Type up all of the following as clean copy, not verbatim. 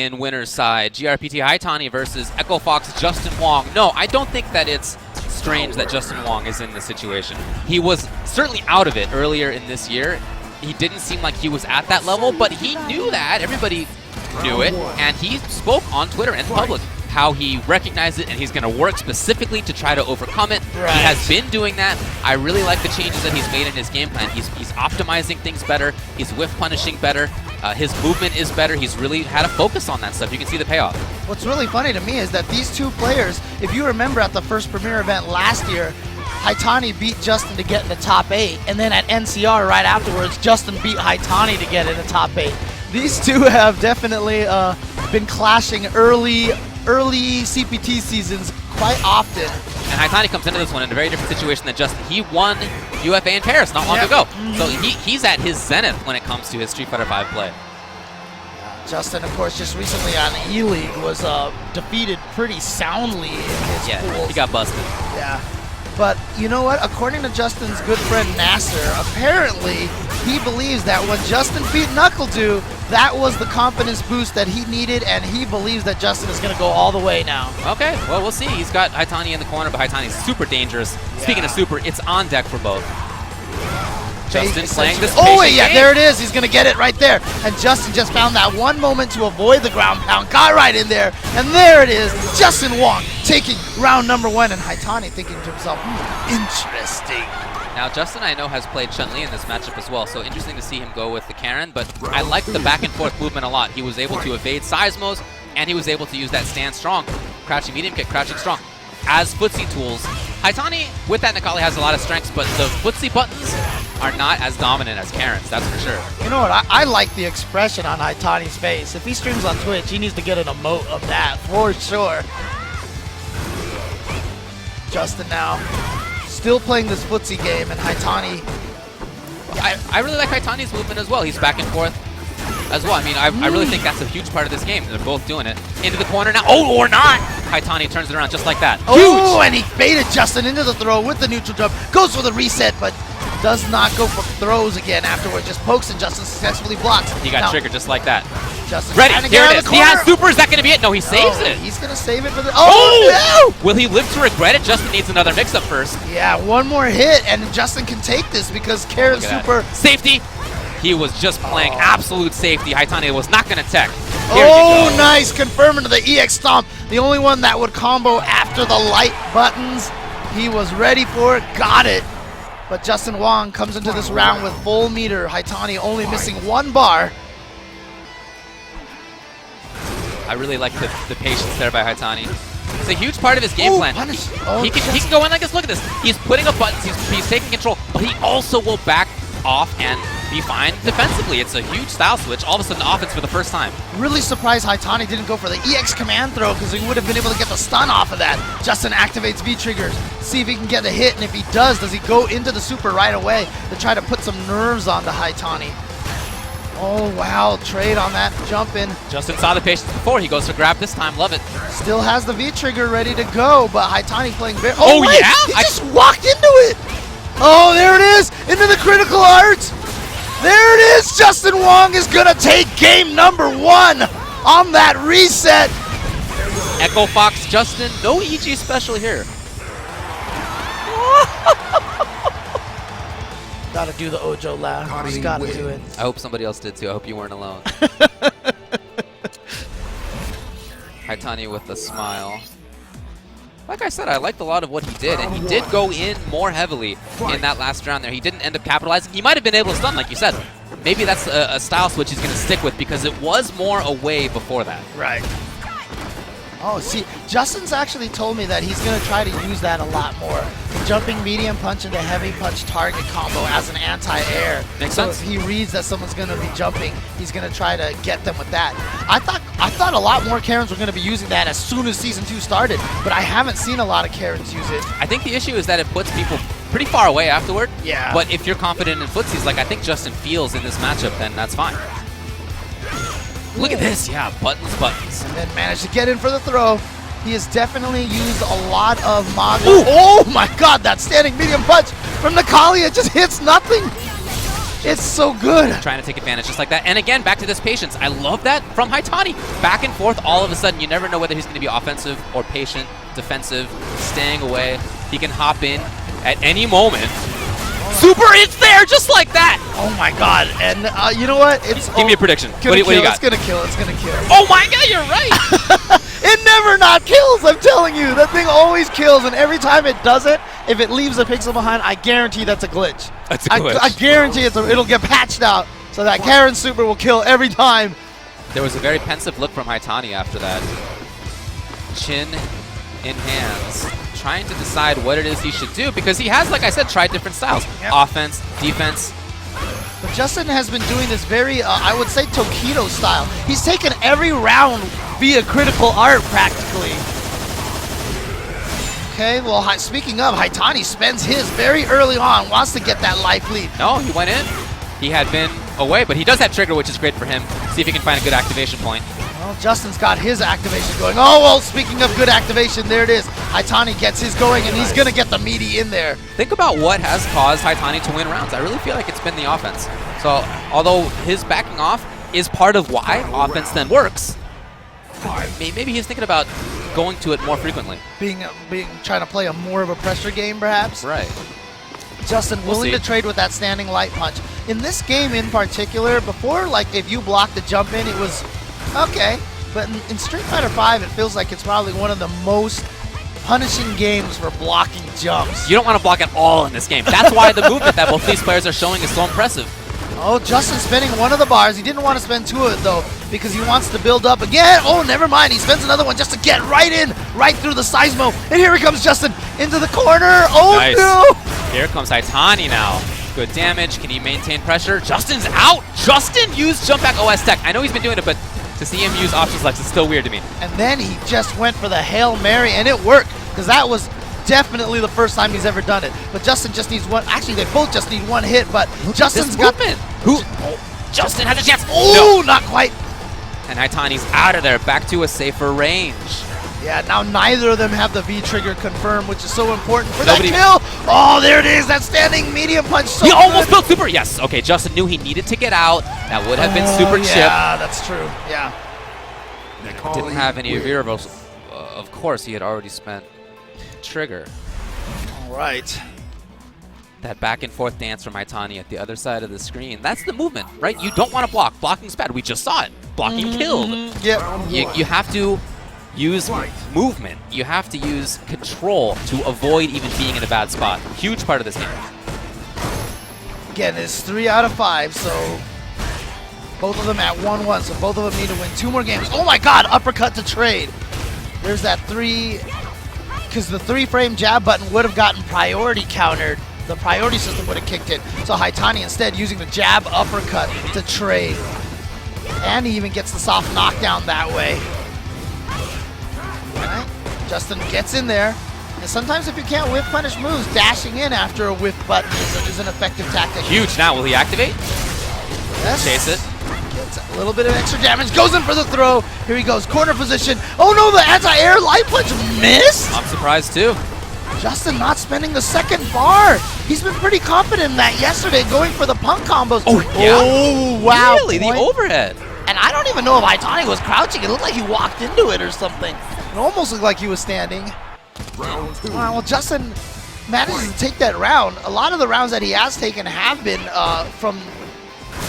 in winner's side. GRPT Haitani versus Echo Fox Justin Wong. No, I don't think that it's strange that Justin Wong is in this situation. He was certainly out of it earlier in this year. He didn't seem like he was at that level, but he knew that. Everybody knew it, and he spoke on Twitter and public how he recognized it, and he's going to work specifically to try to overcome it. He has been doing that. I really like the changes that he's made in his game plan. He's optimizing things better. He's whiff punishing better. His movement is better. He's really had a focus on that stuff. You can see the payoff. What's really funny to me is that these two players, if you remember at the first Premier event last year, Haitani beat Justin to get in the top 8, and then at NCR right afterwards, Justin beat Haitani to get in the top 8. These two have definitely been clashing early CPT seasons quite often. And Haitani comes into this one in a very different situation than Justin. He won UFA in Paris not long ago. So he's at his zenith when it comes to his Street Fighter V play. Justin, of course, just recently on E-League was defeated pretty soundly in his pools. He got busted. Yeah. But you know what? According to Justin's good friend Nasser, apparently he believes that when Justin beat NuckleDo, that was the confidence boost that he needed, and he believes that Justin is going to go all the way now. Okay, well, we'll see. He's got Haitani in the corner, but Haitani's super dangerous. Yeah. Speaking of super, it's on deck for both. Justin playing this wait, yeah, there it is. He's going to get it right there. And Justin just found that one moment to avoid the ground pound, got right in there, and there it is. Justin Wong taking round number 1, and Haitani thinking to himself, interesting. Now, Justin, I know, has played Chun-Li in this matchup as well, so interesting to see him go with the Karen, but I like the back and forth movement a lot. He was able to evade seismos, and he was able to use that stand strong. Crouching medium kick, crouching strong. As footsie tools, Haitani, with that Necalli, has a lot of strengths, but the footsie buttons are not as dominant as Karen's, that's for sure. You know what, I like the expression on Haitani's face. If he streams on Twitch, he needs to get an emote of that, for sure. Justin now, still playing this footsie game, and Haitani... I really like Haitani's movement as well. He's back and forth as well. I mean, I really think that's a huge part of this game. They're both doing it. Into the corner now. Oh, or not! Haitani turns it around just like that. Oh, huge! And he baited Justin into the throw with the neutral jump. Goes for the reset, but does not go for throws again afterward. Just pokes, and Justin successfully blocks. He got triggered just like that. Justin's ready. Here it is. He has super. Is that going to be it? No, he saves it. He's going to save it for the... Oh, no! Will he live to regret it? Justin needs another mix-up first. Yeah, one more hit, and Justin can take this because Karen's super... Safety. He was just playing absolute safety. Haitani was not going to tech. Oh, nice. Confirming to the EX Stomp. The only one that would combo after the light buttons. He was ready for it. Got it. But Justin Wong comes into this round with full meter. Haitani only missing 1 bar. I really like the patience there by Haitani. It's a huge part of his game plan. He can go in like this. Look at this. He's putting up buttons. He's taking control, but he also will back off and be fine defensively. It's a huge style switch. All of a sudden, offense for the first time. Really surprised Haitani didn't go for the EX command throw because he would have been able to get the stun off of that. Justin activates V-triggers. See if he can get a hit, and if he does he go into the super right away to try to put some nerves onto Haitani? Oh, wow. Trade on that jump in. Justin saw the patience before. He goes for grab this time. Love it. Still has the V-trigger ready to go, but Haitani playing very... Oh, wait, yeah? He just walked into it. Oh, there it is. Into the critical arts. There it is. Justin Wong is going to take game number 1 on that reset. Echo Fox Justin. No EG special here. Gotta do the Ojo laugh. Just gotta do it. I hope somebody else did too. I hope you weren't alone. Haitani with a smile. Like I said, I liked a lot of what he did, and he did go in more heavily in that last round there. He didn't end up capitalizing. He might have been able to stun, like you said. Maybe that's a style switch he's going to stick with because it was more away before that. Right. Oh, see, Justin's actually told me that he's going to try to use that a lot more. The jumping medium punch into heavy punch target combo as an anti-air. Makes so sense. If he reads that someone's going to be jumping, he's going to try to get them with that. I thought a lot more Karens were going to be using that as soon as Season 2 started, but I haven't seen a lot of Karens use it. I think the issue is that it puts people pretty far away afterward. Yeah. But if you're confident in footsies, like I think Justin feels in this matchup, then that's fine. Look at this. Yeah, buttons. And then managed to get in for the throw. He has definitely used a lot of Mago. Oh my god, that standing medium punch from Necalli, it just hits nothing. It's so good. Trying to take advantage just like that. And again, back to this patience. I love that from Haitani. Back and forth all of a sudden. You never know whether he's going to be offensive or patient, defensive, staying away. He can hop in at any moment. Super, it's there just like that. Oh my god. And you know what? Give me a prediction. What do you got? It's going to kill. It's going to kill. Oh my god, you're right. It never not kills, I'm telling you. That thing always kills, and every time it does it, if it leaves a pixel behind, I guarantee that's a glitch. That's a glitch. I guarantee it'll get patched out so that Karen Super will kill every time. There was a very pensive look from Haitani after that. Chin in hands, trying to decide what it is he should do, because he has, like I said, tried different styles. Yep. Offense, defense. But Justin has been doing this very, I would say, Tokido style. He's taken every round via critical art, practically. Okay, well, speaking of, Haitani spends his very early on, wants to get that life lead. No, he went in. He had been away, but he does have trigger, which is great for him. See if he can find a good activation point. Well, Justin's got his activation going. Oh, well, speaking of good activation, there it is. Haitani gets his going, and he's going to get the meaty in there. Think about what has caused Haitani to win rounds. I really feel like it's been the offense. So, although his backing off is part of why offense then works, maybe he's thinking about going to it more frequently. Trying to play a more of a pressure game, perhaps? Right. Justin willing to trade with that standing light punch. In this game in particular, before, like, if you blocked the jump in, it was okay. But in Street Fighter V, it feels like it's probably one of the most punishing games for blocking jumps. You don't want to block at all in this game. That's why the movement that both these players are showing is so impressive. Oh, Justin spending one of the bars. He didn't want to spend two of it, though, because he wants to build up again. Oh, never mind. He spends another one just to get right in, right through the seismo. And here he comes, Justin, into the corner. Oh, nice. No. Here comes Haitani now. Good damage. Can he maintain pressure? Justin's out. Justin used jump back OS tech. I know he's been doing it, but to see him use options flex is still weird to me. And then he just went for the Hail Mary, and it worked, because that was definitely the first time he's ever done it. But Justin just needs one. Actually, they both just need one hit, but Justin's got movement. Justin has a chance. Oh, no. Not quite. And Haitani's out of there, back to a safer range. Yeah, now neither of them have the V trigger confirmed, which is so important for that kill. Oh, there it is, that standing medium punch. So he almost built super. Yes, okay, Justin knew he needed to get out. That would have been super chip. Yeah, that's true. Yeah. Didn't have any V reversal. Of course, he had already spent trigger. All right. That back and forth dance from Haitani at the other side of the screen. That's the movement, right? You don't want to block. Blocking's bad. We just saw it. Blocking killed. Yep. You have to use movement. You have to use control to avoid even being in a bad spot. Huge part of this game. Again, it's 3 out of 5, so both of them at 1-1, so both of them need to win 2 more games. Oh my god, uppercut to trade. There's that 3, because the 3-frame jab button would have gotten priority countered. The priority system would have kicked it. So Haitani instead using the jab uppercut to trade. And he even gets the soft knockdown that way. Alright, Justin gets in there. And sometimes if you can't whiff punish moves, dashing in after a whiff button is an effective tactic. Huge now, will he activate? Yes. Chase it. Gets a little bit of extra damage, goes in for the throw. Here he goes, corner position. Oh no, the anti-air light punch missed? I'm surprised too. Justin not spending the second bar. He's been pretty confident in that yesterday, going for the punk combos. Oh, yeah? Oh, wow. Really? The overhead. And I don't even know if Haitani was crouching. It looked like he walked into it or something. It almost looked like he was standing. Round 2. Well, Justin manages to take that round. A lot of the rounds that he has taken have been from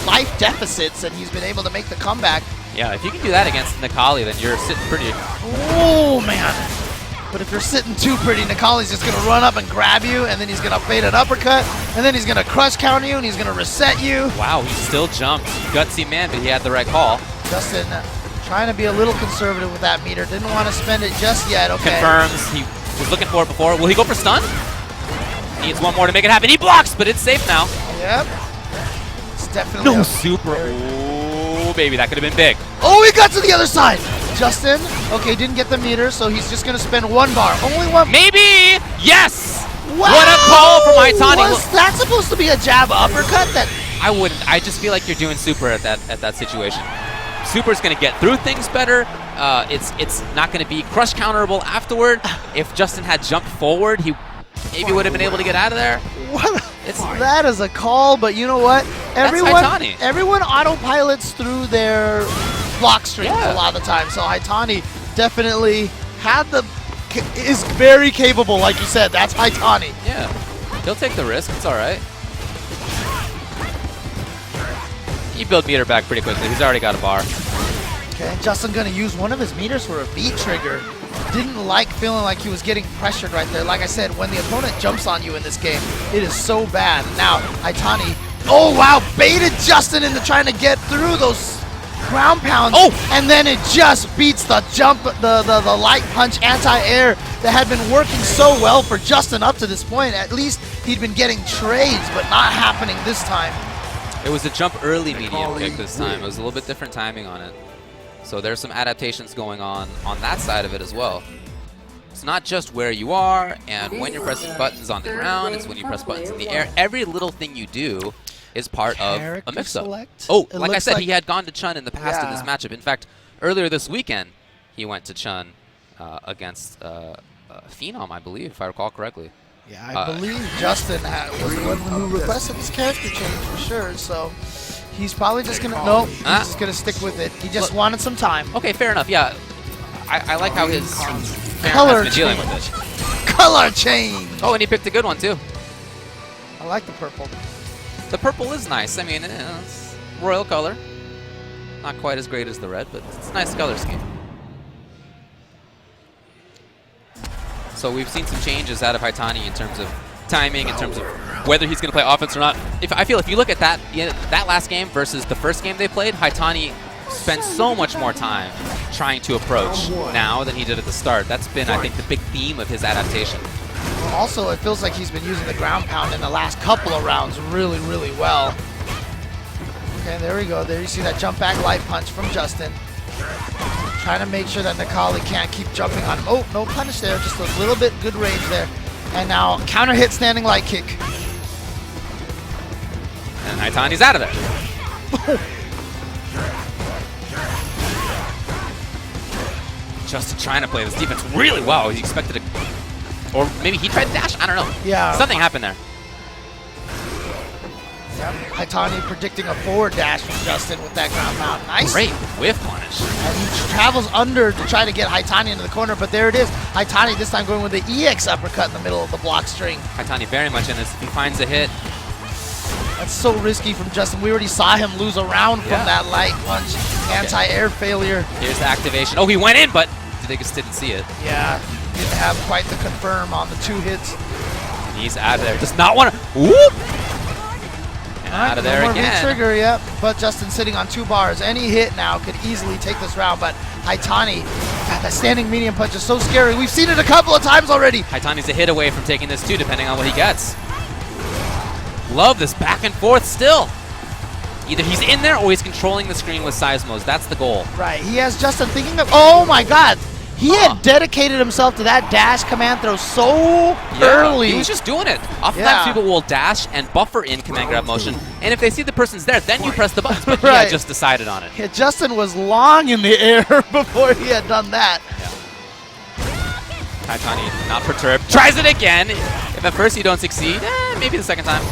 life deficits, and he's been able to make the comeback. Yeah, if you can do that against Nikali, then you're sitting pretty. Oh, man. But if you're sitting too pretty, Nikali's just going to run up and grab you, and then he's going to fade an uppercut, and then he's going to crush counter you, and he's going to reset you. Wow, he still jumped. Gutsy man, but he had the right call. Justin trying to be a little conservative with that meter. Didn't want to spend it just yet. Okay. Confirms. He was looking for it before. Will he go for stun? Needs one more to make it happen. He blocks, but it's safe now. Yep. It's definitely no super. Oh, baby, that could have been big. Oh, he got to the other side. Justin, okay, didn't get the meter, so he's just going to spend 1 bar. Only 1. Maybe! Yes! Wow! What a call from Haitani. Was that supposed to be a jab uppercut? That I wouldn't. I just feel like you're doing super at that situation. Super's going to get through things better. It's not going to be crush counterable afterward. If Justin had jumped forward, he maybe would have been able to get out of there. That is a call, but you know what? Haitani. Everyone autopilots through their block strings a lot of the time. So Haitani definitely is very capable, like you said. That's Haitani. Yeah, he'll take the risk. It's all right. You build meter back pretty quickly. He's already got a bar. Okay, Justin gonna use one of his meters for a beat trigger. Didn't like feeling like he was getting pressured right there. Like I said, when the opponent jumps on you in this game, it is so bad. Now, Haitani, oh wow, baited Justin into trying to get through those ground pounds. Oh! And then it just beats the jump, the light punch anti-air that had been working so well for Justin up to this point. At least he'd been getting trades, but not happening this time. It was a jump early medium kick this time. It was a little bit different timing on it. So there's some adaptations going on that side of it as well. It's not just where you are and when you're pressing buttons on the ground, it's when you press buttons in the air. Every little thing you do is part of a mix-up. Oh, like I said, he had gone to Chun in the past in this matchup. In fact, earlier this weekend, he went to Chun against Phenom, I believe, if I recall correctly. Yeah, I believe Justin was the one who requested this character change for sure, so he's probably just going to, he's just going to stick with it. He just wanted some time. Okay, fair enough, yeah. I like how his color has been dealing with it. Color change! Oh, and he picked a good one, too. I like the purple. The purple is nice. I mean, it's royal color. Not quite as great as the red, but it's a nice color scheme. So we've seen some changes out of Haitani in terms of timing, in terms of whether he's going to play offense or not. I feel if you look at that last game versus the first game they played, Haitani spent so much more time trying to approach now than he did at the start. That's been, I think, the big theme of his adaptation. Also, it feels like he's been using the ground pound in the last couple of rounds really, really well. Okay, there we go. There you see that jump back light punch from Justin. Trying to make sure that Nikali can't keep jumping on him. Oh, no punish there. Just a little bit good range there. And now counter hit standing light kick. And Haitani's out of there. Justin trying to play this defense really well. He expected to... Or maybe he tried to dash? I don't know. Yeah. Something happened there. Yep. Haitani predicting a forward dash from Justin with that ground pound. Nice. Great whiff punish. And he travels under to try to get Haitani into the corner, but there it is. Haitani this time going with the EX uppercut in the middle of the block string. Haitani very much in this. If he finds a hit. That's so risky from Justin. We already saw him lose a round from that light punch anti-air failure. Here's the activation. Oh, he went in, but they just didn't see it. Yeah, didn't have quite the confirm on the 2 hits. He's out of there. Does not want to. Whoop! And out of there again. Trigger, yep. But Justin sitting on 2 bars. Any hit now could easily take this round. But Haitani, God, that standing medium punch is so scary. We've seen it a couple of times already. Haitani's a hit away from taking this too, depending on what he gets. Love this back and forth still. Either he's in there or he's controlling the screen with seismos. That's the goal. Right. He has Justin thinking of. Oh my God. He had dedicated himself to that dash command throw so early. He was just doing it. Oftentimes people will dash and buffer in command grab motion, and if they see the person's there, then you press the buttons, but he had just decided on it. Yeah, Justin was long in the air before he had done that. Haitani not perturbed. Tries it again. If at first you don't succeed, maybe the second time.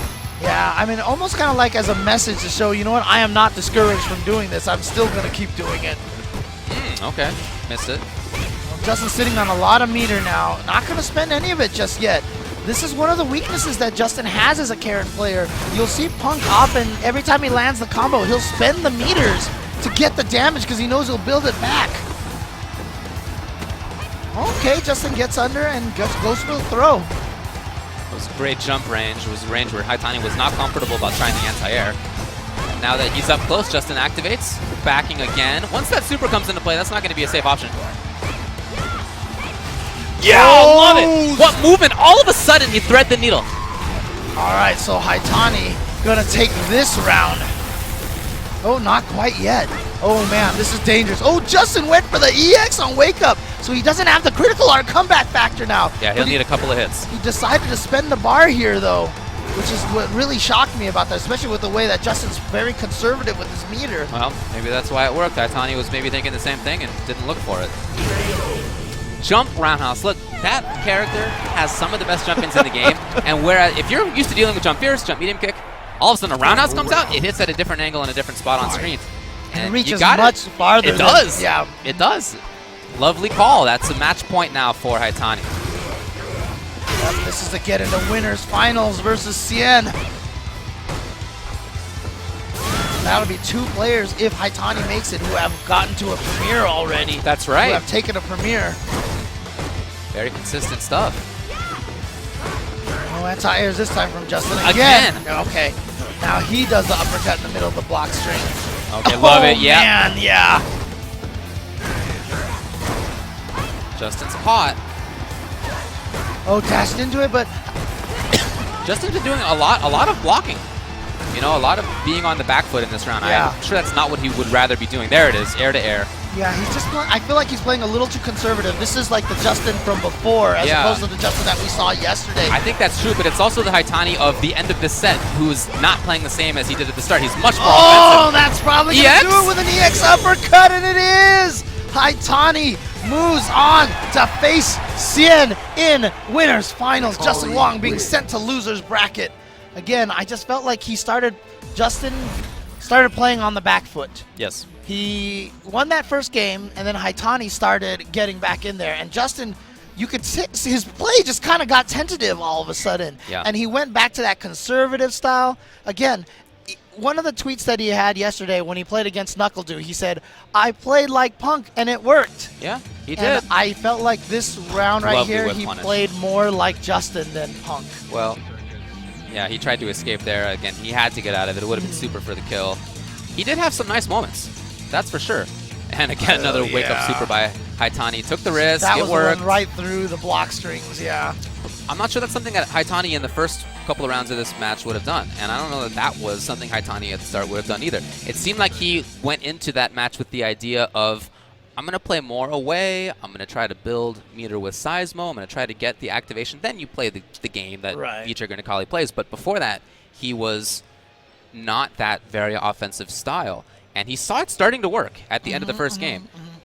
Yeah, I mean, almost kind of like as a message to show, you know what, I am not discouraged from doing this. I'm still going to keep doing it. Okay, missed it. Justin's sitting on a lot of meter now. Not going to spend any of it just yet. This is one of the weaknesses that Justin has as a Karen player. You'll see Punk often, every time he lands the combo, he'll spend the meters to get the damage because he knows he'll build it back. Okay, Justin gets under and goes for the throw. It was a great jump range. It was a range where Haitani was not comfortable about trying the anti-air. Now that he's up close, Justin activates, backing again. Once that super comes into play, that's not going to be a safe option. Yeah, love it. What movement? All of a sudden, he thread the needle. All right, so Haitani gonna take this round. Oh, not quite yet. Oh man, this is dangerous. Oh, Justin went for the EX on Wake Up, so he doesn't have the critical art comeback factor now. Yeah, he'll need a couple of hits. He decided to spend the bar here though, which is what really shocked me about that, especially with the way that Justin's very conservative with his meter. Well, maybe that's why it worked. Haitani was maybe thinking the same thing and didn't look for it. jump roundhouse. Look, that character has some of the best jump-ins in the game. And whereas if you're used to dealing with jump fierce, jump medium kick, all of a sudden a roundhouse comes out, it hits at a different angle and a different spot on screen. And it reaches you got much farther. It does. Yeah. It does. Lovely call. That's a match point now for Haitani. Yep, this is to get into winners finals versus Cien. That'll be 2 players, if Haitani makes it, who have gotten to a premiere already. That's right. Who have taken a premiere. Very consistent stuff. No anti-airs this time from Justin Again. Okay. Now he does the uppercut in the middle of the block string. Okay, love it. Yeah. Man, yeah. Justin's hot. Oh, dashed into it, but Justin's been doing a lot of blocking. You know, a lot of being on the back foot in this round. Yeah. I'm sure that's not what he would rather be doing. There it is, air to air. yeah, he's just. I feel like he's playing a little too conservative. This is like the Justin from before, as opposed to the Justin that we saw yesterday. I think that's true, but it's also the Haitani of the end of this set, who's not playing the same as he did at the start. He's much more offensive. Oh, that's probably going to do it with an EX uppercut, and it is! Haitani moves on to face Cien in winners finals. Justin Wong being sent to losers bracket. Again, I just felt like Justin started playing on the back foot. Yes. He won that first game, and then Haitani started getting back in there. And Justin, you could see his play just kind of got tentative all of a sudden. Yeah. And he went back to that conservative style. Again, one of the tweets that he had yesterday when he played against Knuckledew, he said, "I played like Punk, and it worked." Yeah, he did. And I felt like this round right Lovely here, whip he punish. played more like Justin than Punk. Well, yeah, he tried to escape there. Again, he had to get out of it. It would have been super for the kill. He did have some nice moments, that's for sure. And again, another wake-up super by Haitani. Took the risk, That it was the worked. one right through the block strings, yeah. I'm not sure that's something that Haitani in the first couple of rounds of this match would have done. And I don't know that that was something Haitani at the start would have done either. It seemed like he went into that match with the idea of, I'm going to play more away. I'm going to try to build meter with Seismo. I'm going to try to get the activation. Then you play the game that Vitra Gurnikali plays. But before that, he was not that very offensive style. And he saw it starting to work at the end of the first game.